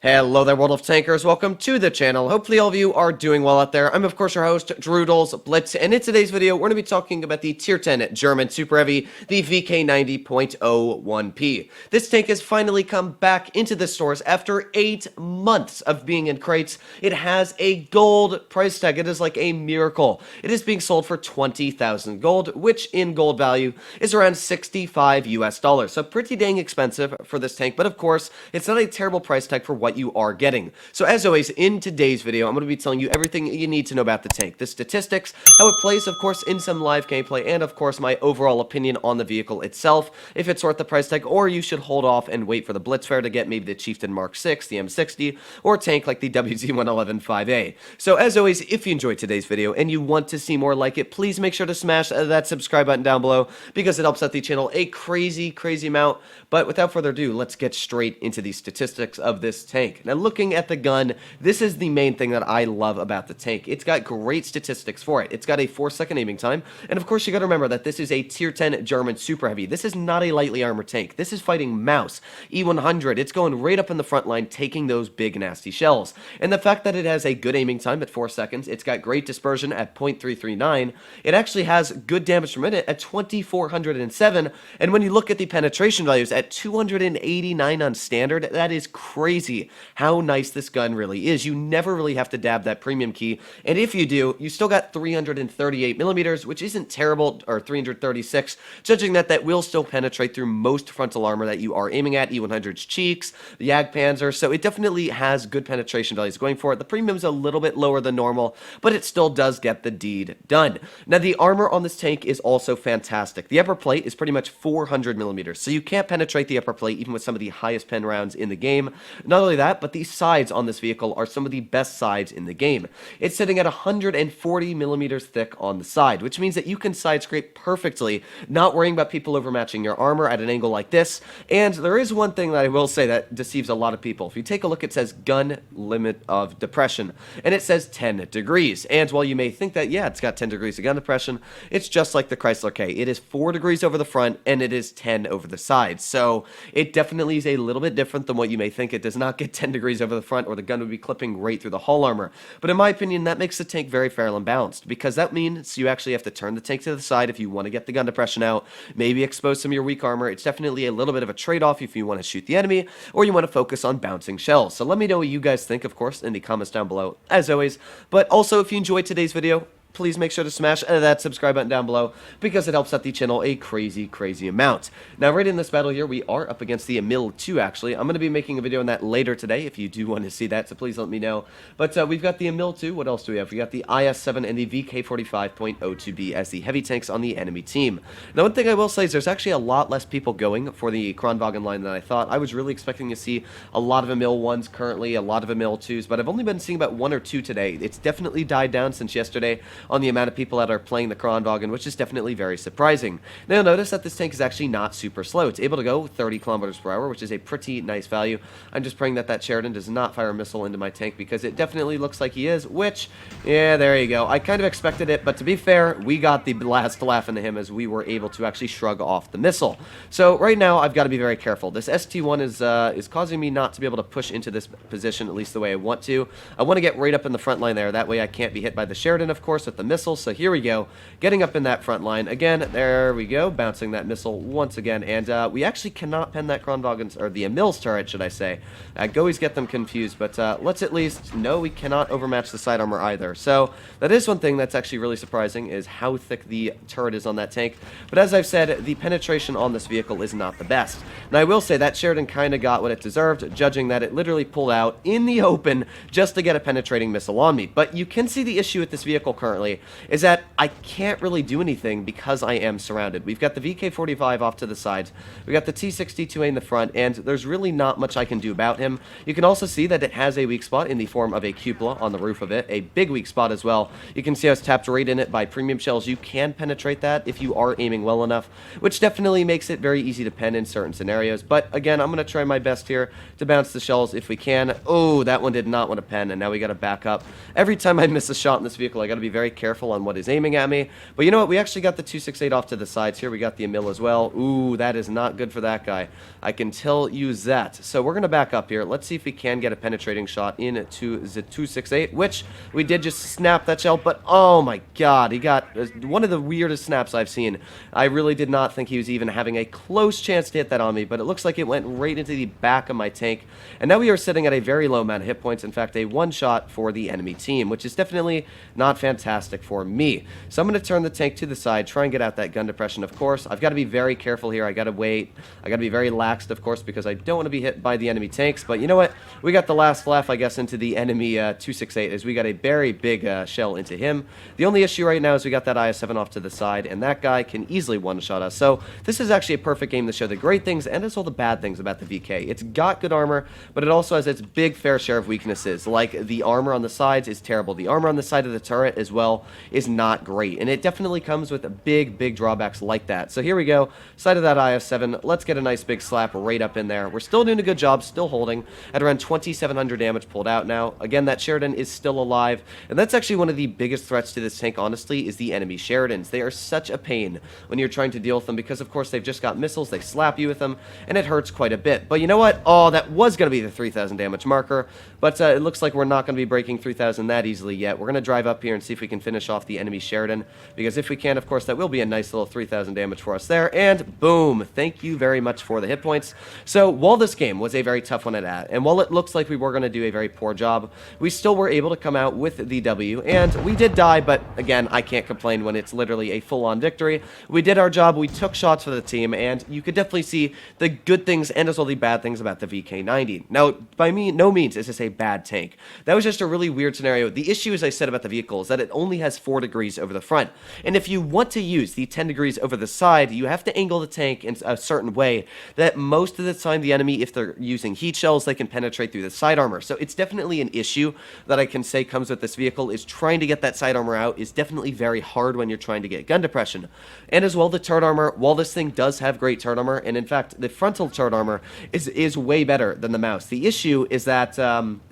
Hello there, World of Tankers. Welcome to the channel. Hopefully all of you are doing well out there. I'm, of course, your host, Drudels Blitz, and in today's video, we're going to be talking about the Tier 10 German Super Heavy, the VK90.01P. This tank has finally come back into the stores after 8 months of being in crates. It has a gold price tag. It is like a miracle. It is being sold for 20,000 gold, which in gold value is around 65 US dollars. So pretty dang expensive for this tank, but of course, it's not a terrible price tag for what you are getting. So as always, in today's video, I'm going to be telling you everything you need to know about the tank, the statistics, how it plays, of course, in some live gameplay, and of course, my overall opinion on the vehicle itself, if it's worth the price tag, or you should hold off and wait for the Blitz fair to get maybe the Chieftain Mark 6, the M60, or a tank like the WZ-111 5A. So as always, if you enjoyed today's video and you want to see more like it, please make sure to smash that subscribe button down below because it helps out the channel a crazy amount. But without further ado, let's get straight into the statistics of this tank. Now, looking at the gun, this is the main thing that I love about the tank. It's got great statistics for it. It's got a 4-second aiming time, and of course, you got to remember that this is a Tier 10 German Super Heavy. This is not a lightly armored tank. This is fighting Mouse, E100. It's going right up in the front line, taking those big, nasty shells. And the fact that it has a good aiming time at 4 seconds, it's got great dispersion at .339, it actually has good damage per minute at 2,407, and when you look at the penetration values at 289 on standard, that is crazy how nice this gun really is. You never really have to dab that premium key, and if you do, you still got 338 millimeters, which isn't terrible, or 336, judging that will still penetrate through most frontal armor that you are aiming at, E100's cheeks, the Jagdpanzer, so it definitely has good penetration values going for it. The premium's a little bit lower than normal, but it still does get the deed done. Now, the armor on this tank is also fantastic. The upper plate is pretty much 400 millimeters, so you can't penetrate the upper plate even with some of the highest pen rounds in the game. Not only that, but the sides on this vehicle are some of the best sides in the game. It's sitting at 140 millimeters thick on the side, which means that you can side scrape perfectly, not worrying about people overmatching your armor at an angle like this. And there is one thing that I will say that deceives a lot of people. If you take a look, it says gun limit of depression, and it says 10 degrees. And while you may think that, yeah, it's got 10 degrees of gun depression, it's just like the Chrysler K. It is 4 degrees over the front, and it is 10 over the sides. So it definitely is a little bit different than what you may think. It does not get 10 degrees over the front, or the gun would be clipping right through the hull armor. But in my opinion, that makes the tank very fair and balanced, because that means you actually have to turn the tank to the side if you want to get the gun depression out, maybe expose some of your weak armor. It's definitely a little bit of a trade-off if you want to shoot the enemy, or you want to focus on bouncing shells. So let me know what you guys think, of course, in the comments down below, as always. But also, if you enjoyed today's video, please make sure to smash that subscribe button down below because it helps out the channel a crazy amount. Now, right in this battle here, we are up against the Emil 2, actually. I'm going to be making a video on that later today if you do want to see that, so please let me know. But we've got the Emil 2. What else do we have? We got the IS-7 and the VK45.02B as the heavy tanks on the enemy team. Now, one thing I will say is there's actually a lot less people going for the Kronwagen line than I thought. I was really expecting to see a lot of Emil 1s currently, a lot of Emil 2s, but I've only been seeing about 1 or 2 today. It's definitely died down since yesterday on the amount of people that are playing the Kronwagen, which is definitely very surprising. Now, you'll notice that this tank is actually not super slow. It's able to go 30 kilometers per hour, which is a pretty nice value. I'm just praying that Sheridan does not fire a missile into my tank because it definitely looks like he is, which, yeah, there you go. I kind of expected it, but to be fair, we got the last laugh into him as we were able to actually shrug off the missile. So right now, I've got to be very careful. This ST1 is causing me not to be able to push into this position, at least the way I want to. I want to get right up in the front line there. That way I can't be hit by the Sheridan, of course, with the missile. So here we go, getting up in that front line again. There we go, bouncing that missile once again, and we actually cannot pen that Kronwagen's, or the Emil's turret, should I say. I always get them confused, but let's at least know we cannot overmatch the side armor either. So that is one thing that's actually really surprising, is how thick the turret is on that tank. But as I've said, the penetration on this vehicle is not the best. Now, I will say that Sheridan kind of got what it deserved, judging that it literally pulled out in the open just to get a penetrating missile on me. But you can see the issue with this vehicle currently is that I can't really do anything because I am surrounded. We've got the VK45 off to the sides, we got the T62A in the front, and there's really not much I can do about him. You can also see that it has a weak spot in the form of a cupola on the roof of it, a big weak spot as well. You can see I was tapped right in it by premium shells. You can penetrate that if you are aiming well enough, which definitely makes it very easy to pen in certain scenarios. But again, I'm going to try my best here to bounce the shells if we can. Oh, that one did not want to pen, and now we got to back up. Every time I miss a shot in this vehicle, I got to be very careful on what is aiming at me. But you know what? We actually got the 268 off to the sides here. We got the Emil as well. Ooh, that is not good for that guy. I can tell you that. So we're going to back up here. Let's see if we can get a penetrating shot into the 268, which we did just snap that shell. But oh my god, he got one of the weirdest snaps I've seen. I really did not think he was even having a close chance to hit that on me, but it looks like it went right into the back of my tank. And now we are sitting at a very low amount of hit points. In fact, a one shot for the enemy team, which is definitely not fantastic for me. So I'm going to turn the tank to the side, try and get out that gun depression, of course. I've got to be very careful here. I got to wait. I got to be very laxed, of course, because I don't want to be hit by the enemy tanks. But you know what? We got the last laugh, I guess, into the enemy 268 as we got a very big shell into him. The only issue right now is we got that IS-7 off to the side, and that guy can easily one-shot us. So this is actually a perfect game to show the great things and as well the bad things about the VK. It's got good armor, but it also has its big fair share of weaknesses. Like the armor on the sides is terrible. The armor on the side of the turret as well is not great, and it definitely comes with big drawbacks like that. So here we go, side of that IS-7. Let's get a nice big slap right up in there. We're still doing a good job, still holding at around 2,700 damage pulled out now. Again, that Sheridan is still alive, and that's actually one of the biggest threats to this tank, honestly, is the enemy Sheridans. They are such a pain when you're trying to deal with them because, of course, they've just got missiles. They slap you with them, and it hurts quite a bit. But you know what? Oh, that was going to be the 3,000 damage marker, but it looks like we're not going to be breaking 3,000 that easily yet. We're going to drive up here and see if we can finish off the enemy Sheridan, because if we can, of course, that will be a nice little 3,000 damage for us there, and boom, thank you very much for the hit points. So while this game was a very tough one at, and while it looks like we were going to do a very poor job, we still were able to come out with the W, and we did die, but again, I can't complain when it's literally a full-on victory. We did our job, we took shots for the team, and you could definitely see the good things and as well the bad things about the VK90. Now, by no means is this a bad tank. That was just a really weird scenario. The issue, as I said about the vehicle, is that it only has 4 degrees over the front, and if you want to use the 10 degrees over the side, you have to angle the tank in a certain way that most of the time the enemy, if they're using heat shells, they can penetrate through the side armor. So it's definitely an issue that I can say comes with this vehicle, is trying to get that side armor out is definitely very hard when you're trying to get gun depression. And as well, the turret armor, while this thing does have great turret armor, and in fact, the frontal turret armor is way better than the mouse. The issue is that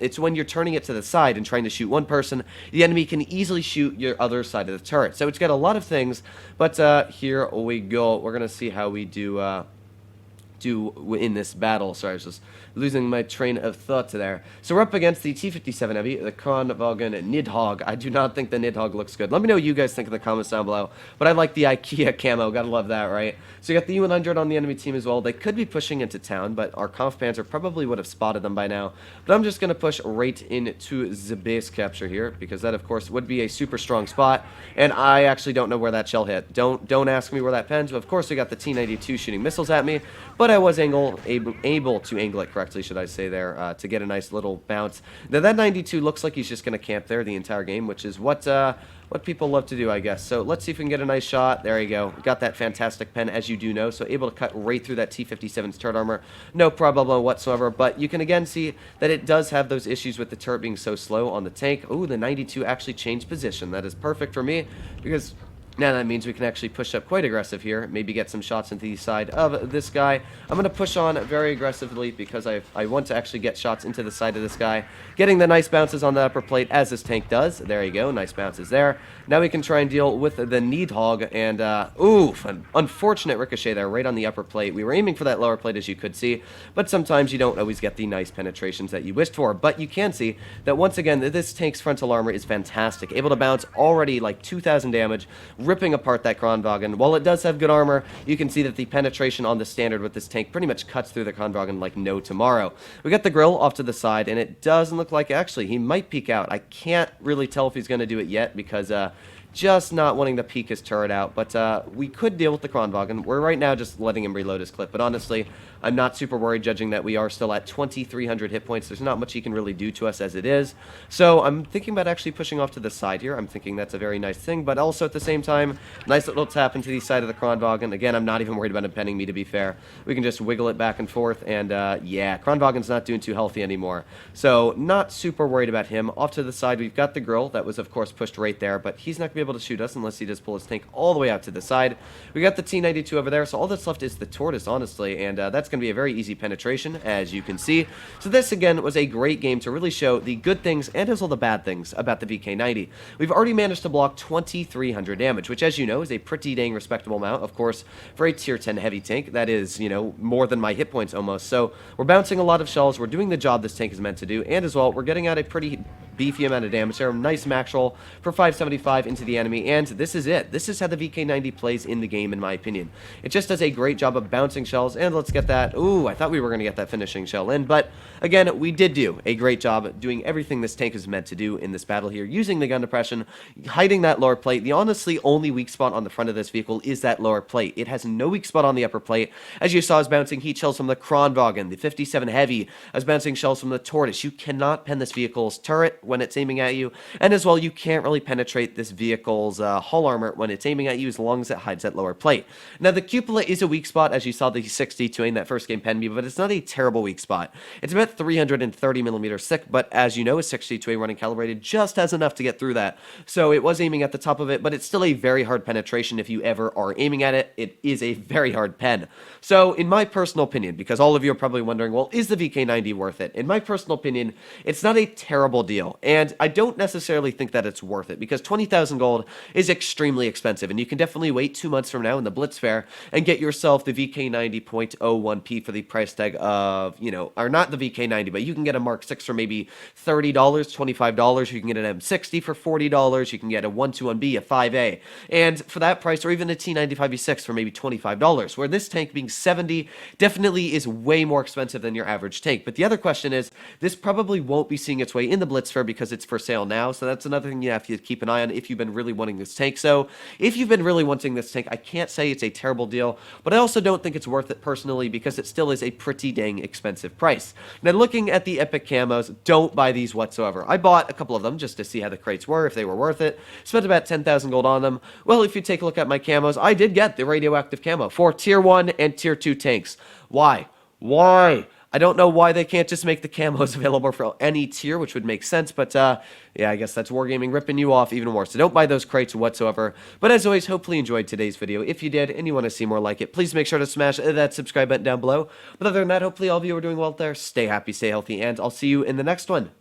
it's when you're turning it to the side and trying to shoot one person, the enemy can easily shoot your other side of the turret. So it's got a lot of things, but here we go. We're going to see how we do in this battle. Sorry, I was just losing my train of thought there. So we're up against the T-57 Heavy, the Kronwagen Nidhogg. I do not think the Nidhogg looks good. Let me know what you guys think in the comments down below. But I like the IKEA camo. Gotta love that, right? So you got the U-100 on the enemy team as well. They could be pushing into town, but our Kampfpanzer probably would have spotted them by now. But I'm just gonna push right into the base capture here, because that, of course, would be a super strong spot. And I actually don't know where that shell hit. Don't ask me where that pens. But of course, we got the T-92 shooting missiles at me, but I was able to angle it correctly, should I say there, to get a nice little bounce. Now that 92 looks like he's just going to camp there the entire game, which is what people love to do, I guess. So let's see if we can get a nice shot. There you go. Got that fantastic pen, as you do know, so able to cut right through that T-57's turret armor. No problem whatsoever, but you can again see that it does have those issues with the turret being so slow on the tank. Ooh, the 92 actually changed position. That is perfect for me, because now that means we can actually push up quite aggressive here, maybe get some shots into the side of this guy. I'm going to push on very aggressively because I want to actually get shots into the side of this guy. Getting the nice bounces on the upper plate as this tank does. There you go, nice bounces there. Now we can try and deal with the Nidhogg, and oof, an unfortunate ricochet there right on the upper plate. We were aiming for that lower plate, as you could see, but sometimes you don't always get the nice penetrations that you wished for. But you can see that once again, this tank's frontal armor is fantastic. Able to bounce already like 2,000 damage, ripping apart that Kronwagen. While it does have good armor, you can see that the penetration on the standard with this tank pretty much cuts through the Kronwagen like no tomorrow. We got the grill off to the side, and it doesn't look like, actually, he might peek out. I can't really tell if he's going to do it yet because just not wanting to peek his turret out, but we could deal with the Kronwagen. We're right now just letting him reload his clip, but honestly, I'm not super worried, judging that we are still at 2,300 hit points. There's not much he can really do to us as it is, so I'm thinking about actually pushing off to the side here. I'm thinking that's a very nice thing, but also at the same time, nice little tap into the side of the Kronwagen. Again, I'm not even worried about him penning me, to be fair. We can just wiggle it back and forth, and yeah, Kronwagen's not doing too healthy anymore, so not super worried about him. Off to the side, we've got the grill that was, of course, pushed right there, but he's not going to be able to shoot us unless he does pull his tank all the way out to the side. We got the T-92 over there, so all that's left is the Tortoise, honestly, and that's going to be a very easy penetration, as you can see. So this, again, was a great game to really show the good things and as well the bad things about the VK90. We've already managed to block 2,300 damage, which, as you know, is a pretty dang respectable amount. Of course, for a tier 10 heavy tank, that is, you know, more than my hit points almost. So we're bouncing a lot of shells, we're doing the job this tank is meant to do, and as well, we're getting out a pretty beefy amount of damage there. Nice max roll for 575 into the enemy, and this is it. This is how the VK90 plays in the game, in my opinion. It just does a great job of bouncing shells, and let's get that. Ooh, I thought we were going to get that finishing shell in, but again, we did do a great job doing everything this tank is meant to do in this battle here, using the gun depression, hiding that lower plate. The honestly only weak spot on the front of this vehicle is that lower plate. It has no weak spot on the upper plate. As you saw, I was bouncing heat shells from the Kronwagen, the 57 Heavy. I was bouncing shells from the Tortoise. You cannot pen this vehicle's turret when it's aiming at you, and as well, you can't really penetrate this vehicle's hull armor when it's aiming at you as long as it hides that lower plate. Now, the cupola is a weak spot, as you saw the 62 in that first game pen me, but it's not a terrible weak spot. It's about 330 millimeters thick, but as you know, a 62 running calibrated just has enough to get through that. So it was aiming at the top of it, but it's still a very hard penetration if you ever are aiming at it. It is a very hard pen. So in my personal opinion, because all of you are probably wondering, well, is the VK90 worth it? In my personal opinion, it's not a terrible deal, and I don't necessarily think that it's worth it, because 20,000 gold is extremely expensive, and you can definitely wait 2 months from now in the Blitz Fair and get yourself the VK90.01p for the price tag of, you know, or not the VK90, but you can get a Mark 6 for maybe $30, $25, you can get an M60 for $40, you can get a 121B, a 5A, and for that price, or even a T95E6 for maybe $25, where this tank being 70 definitely is way more expensive than your average tank. But the other question is, this probably won't be seeing its way in the Blitz Fair because it's for sale now, so that's another thing you have to keep an eye on if you've been really wanting this tank. So if you've been really wanting this tank, I can't say it's a terrible deal, but I also don't think it's worth it personally because it still is a pretty dang expensive price. Now, looking at the epic camos, don't buy these whatsoever. I bought a couple of them just to see how the crates were, if they were worth it. Spent about 10,000 gold on them. Well, if you take a look at my camos, I did get the radioactive camo for tier 1 and tier 2 tanks. Why? Why? I don't know why they can't just make the camos available for any tier, which would make sense, but yeah, I guess that's Wargaming ripping you off even more, so don't buy those crates whatsoever. But as always, hopefully you enjoyed today's video. If you did, and you want to see more like it, please make sure to smash that subscribe button down below. But other than that, hopefully all of you are doing well out there. Stay happy, stay healthy, and I'll see you in the next one.